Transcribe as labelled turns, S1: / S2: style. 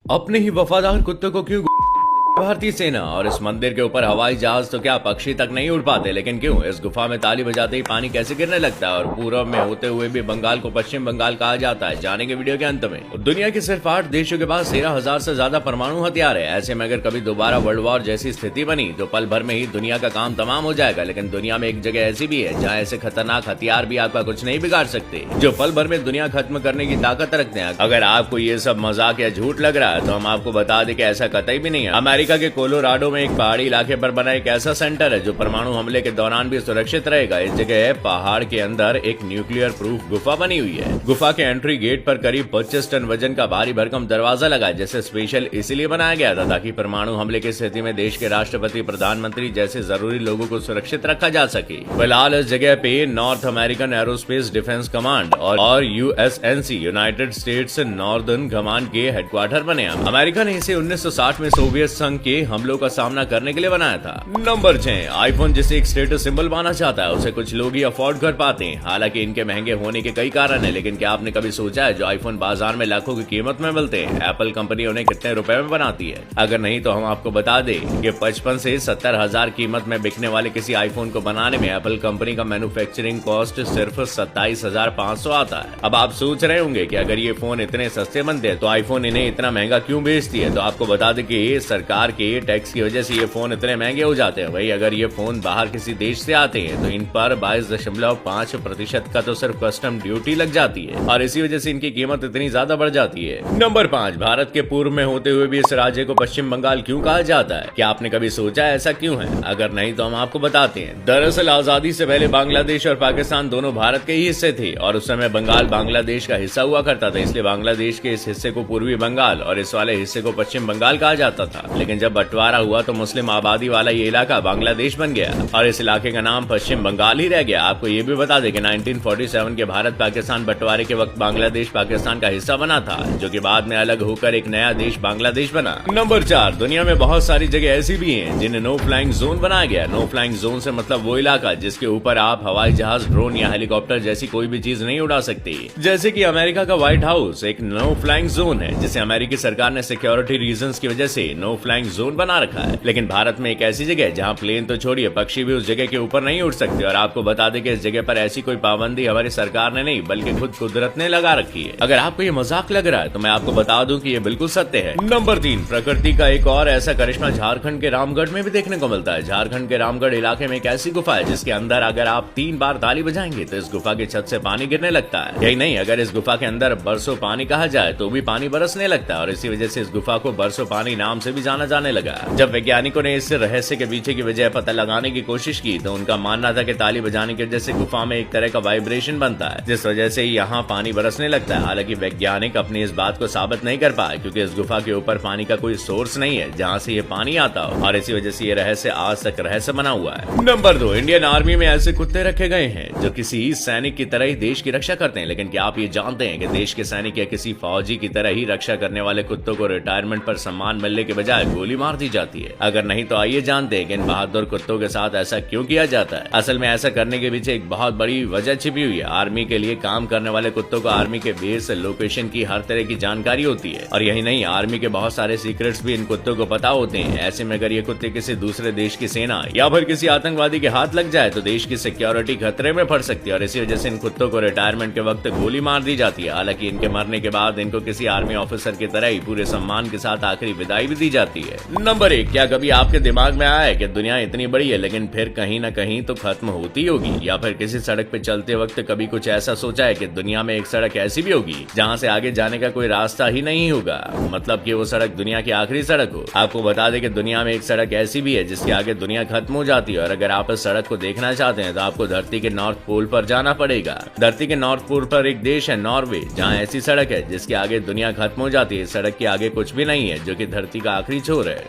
S1: अपने ही वफादार कुत्ते को क्यों भारतीय सेना और इस मंदिर के ऊपर हवाई जहाज तो क्या पक्षी तक नहीं उड़ पाते, लेकिन क्यों इस गुफा में ताली बजाते ही पानी कैसे गिरने लगता है और पूरब में होते हुए भी बंगाल को पश्चिम बंगाल कहा जाता है, जानेंगे वीडियो के अंत में। दुनिया के सिर्फ 8 देशों के पास 13,000 से ज्यादा परमाणु हथियार है। ऐसे में अगर कभी दोबारा वर्ल्ड वॉर जैसी स्थिति बनी तो पल भर में ही दुनिया का काम तमाम हो जाएगा। लेकिन दुनिया में एक जगह ऐसी भी है जहाँ ऐसे खतरनाक हथियार भी आपका कुछ नहीं बिगाड़ सकते, जो पल भर में दुनिया खत्म करने की ताकत रखते हैं। अगर आपको ये सब मजाक या झूठ लग रहा है तो हम आपको बता दें कि ऐसा कतई भी नहीं है। अमेरिका के कोलोराडो में एक पहाड़ी इलाके पर बना एक ऐसा सेंटर है जो परमाणु हमले के दौरान भी सुरक्षित रहेगा। इस जगह पहाड़ के अंदर एक न्यूक्लियर प्रूफ गुफा बनी हुई है। गुफा के एंट्री गेट पर करीब 25 टन वजन का भारी भरकम दरवाजा लगा है, जैसे स्पेशल इसीलिए बनाया गया था ताकि परमाणु हमले की स्थिति में देश के राष्ट्रपति, प्रधानमंत्री जैसे जरूरी लोगों को सुरक्षित रखा जा सके। फिलहाल इस जगह पे north American aerospace defence command और USNC United states northern command के हेडक्वार्टर बने हैं। अमेरिका ने इसे 1960 में सोवियत संघ के हमलों का सामना करने के लिए बनाया था। नंबर 6, आईफोन जिसे एक स्टेटस सिंबल माना जाता है उसे कुछ लोग ही अफोर्ड कर पाते हैं। हालांकि इनके महंगे होने के कई कारण हैं, लेकिन क्या आपने कभी सोचा है जो आईफोन बाजार में लाखों की कीमत में मिलते हैं, एप्पल कंपनी उन्हें कितने रुपए में बनाती है? अगर नहीं तो हम आपको बता दें कि 55 से 70,000 कीमत में बिकने वाले किसी आईफोन को बनाने में एप्पल कंपनी का मैन्युफैक्चरिंग कॉस्ट सिर्फ 27,500 आता है। अब आप सोच रहे होंगे कि अगर ये फोन इतने सस्ते बनते हैं तो आईफोन इन्हें इतना महंगा क्यों बेचती है? तो आपको बता दें कि सरकार के टैक्स की वजह से ये फोन इतने महंगे हो जाते हैं। वही अगर ये फोन बाहर किसी देश से आते हैं तो इन पर 22.5% का तो सिर्फ कस्टम ड्यूटी लग जाती है और इसी वजह से इनकी कीमत इतनी ज्यादा बढ़ जाती है। नंबर 5, भारत के पूर्व में होते हुए भी इस राज्य को पश्चिम बंगाल क्यों कहा जाता है? क्या आपने कभी सोचा ऐसा क्यों है? अगर नहीं तो हम आपको बताते हैं। दरअसल आजादी से पहले बांग्लादेश और पाकिस्तान दोनों भारत के ही हिस्से थे और उस समय बंगाल बांग्लादेश का हिस्सा हुआ करता था, इसलिए बांग्लादेश के इस हिस्से को पूर्वी बंगाल और इस वाले हिस्से को पश्चिम बंगाल कहा जाता था। लेकिन जब बंटवारा हुआ तो मुस्लिम आबादी वाला ये इलाका बांग्लादेश बन गया और इस इलाके का नाम पश्चिम बंगाल ही रह गया। आपको ये भी बता दें कि 1947 के भारत पाकिस्तान बंटवारे के वक्त बांग्लादेश पाकिस्तान का हिस्सा बना था, जो कि बाद में अलग होकर एक नया देश बांग्लादेश बना। नंबर 4, दुनिया में बहुत सारी जगह ऐसी भी हैं जिन्हें नो फ्लाइंग जोन बनाया गया। नो फ्लाइंग जोन से मतलब वो इलाका जिसके ऊपर आप हवाई जहाज, ड्रोन या हेलीकॉप्टर जैसी कोई भी चीज नहीं उड़ा सकती। जैसे कि अमेरिका का व्हाइट हाउस एक नो फ्लाइंग जोन है, जिसे अमेरिकी सरकार ने सिक्योरिटी रीजंस की वजह से नो फ्लाइंग जोन बना रखा है। लेकिन भारत में एक ऐसी जगह जहां प्लेन तो छोड़िए पक्षी भी उस जगह के ऊपर नहीं उड़ सकते। और आपको बता दें कि इस जगह पर ऐसी कोई पाबंदी हमारी सरकार ने नहीं बल्कि खुद कुदरत ने लगा रखी है। अगर आपको ये मजाक लग रहा है तो मैं आपको बता दूं कि ये बिल्कुल सत्य है। नंबर 3, प्रकृति का एक और ऐसा करिश्मा झारखंड के रामगढ़ में भी देखने को मिलता है। झारखंड के रामगढ़ इलाके में एक ऐसी गुफा है जिसके अंदर अगर आप 3 बार ताली बजाएंगे तो इस गुफा की छत से पानी गिरने लगता है। यही नहीं, अगर इस गुफा के अंदर बरसों पानी कहा जाए तो भी पानी बरसने लगता है और इसी वजह से इस गुफा को बरसों पानी नाम से भी जाना जाने लगा। जब वैज्ञानिकों ने इस रहस्य के पीछे की वजह पता लगाने की कोशिश की तो उनका मानना था कि ताली बजाने की वजह से गुफा में एक तरह का वाइब्रेशन बनता है, जिस वजह से यहाँ पानी बरसने लगता है। हालांकि वैज्ञानिक अपनी इस बात को साबित नहीं कर पाए क्योंकि इस गुफा के ऊपर पानी का कोई सोर्स नहीं है जहाँ से ये पानी आता हो और इसी वजह से ये रहस्य आज तक रहस्य बना हुआ है। नंबर 2, इंडियन आर्मी में ऐसे कुत्ते रखे गए हैं जो किसी सैनिक की तरह ही देश की रक्षा करते हैं। लेकिन क्या आप ये जानते हैं कि देश के सैनिक या किसी फौजी की तरह ही रक्षा करने वाले कुत्तों को रिटायरमेंट पर सम्मान मिलने के बजाय गोली मार दी जाती है? अगर नहीं तो आइए जानते हैं कि इन बहादुर कुत्तों के साथ ऐसा क्यों किया जाता है। असल में ऐसा करने के पीछे एक बहुत बड़ी वजह छिपी हुई है। आर्मी के लिए काम करने वाले कुत्तों को आर्मी के बेस लोकेशन की हर तरह की जानकारी होती है और यही नहीं, आर्मी के बहुत सारे सीक्रेट्स भी इन कुत्तों को पता होते हैं। ऐसे में अगर ये कुत्ते किसी दूसरे देश की सेना या फिर किसी आतंकवादी के हाथ लग जाए तो देश की सिक्योरिटी खतरे में पड़ सकती है और इसी वजह से इन कुत्तों को रिटायरमेंट के वक्त गोली मार दी जाती है। हालांकि इनके मरने के बाद इनको किसी आर्मी ऑफिसर की तरह ही पूरे सम्मान के साथ आखिरी विदाई भी दी जाती है। नंबर 1, क्या कभी आपके दिमाग में आया है कि दुनिया इतनी बड़ी है लेकिन फिर कहीं न कहीं तो खत्म होती होगी? या फिर किसी सड़क पे चलते वक्त कभी कुछ ऐसा सोचा है कि दुनिया में एक सड़क ऐसी भी होगी जहाँ से आगे जाने का कोई रास्ता ही नहीं होगा, मतलब कि वो सड़क दुनिया की आखिरी सड़क हो? आपको बता दें कि दुनिया में एक सड़क ऐसी भी है जिसके आगे दुनिया खत्म हो जाती है और अगर आप इस सड़क को देखना चाहते हैं तो आपको धरती के नॉर्थ पोल पर जाना पड़ेगा। धरती के नॉर्थ पोल पर एक देश है नॉर्वे, जहाँ ऐसी सड़क है जिसके आगे दुनिया खत्म हो जाती है। सड़क के आगे कुछ भी नहीं है जो कि धरती का आखिरी छोर है।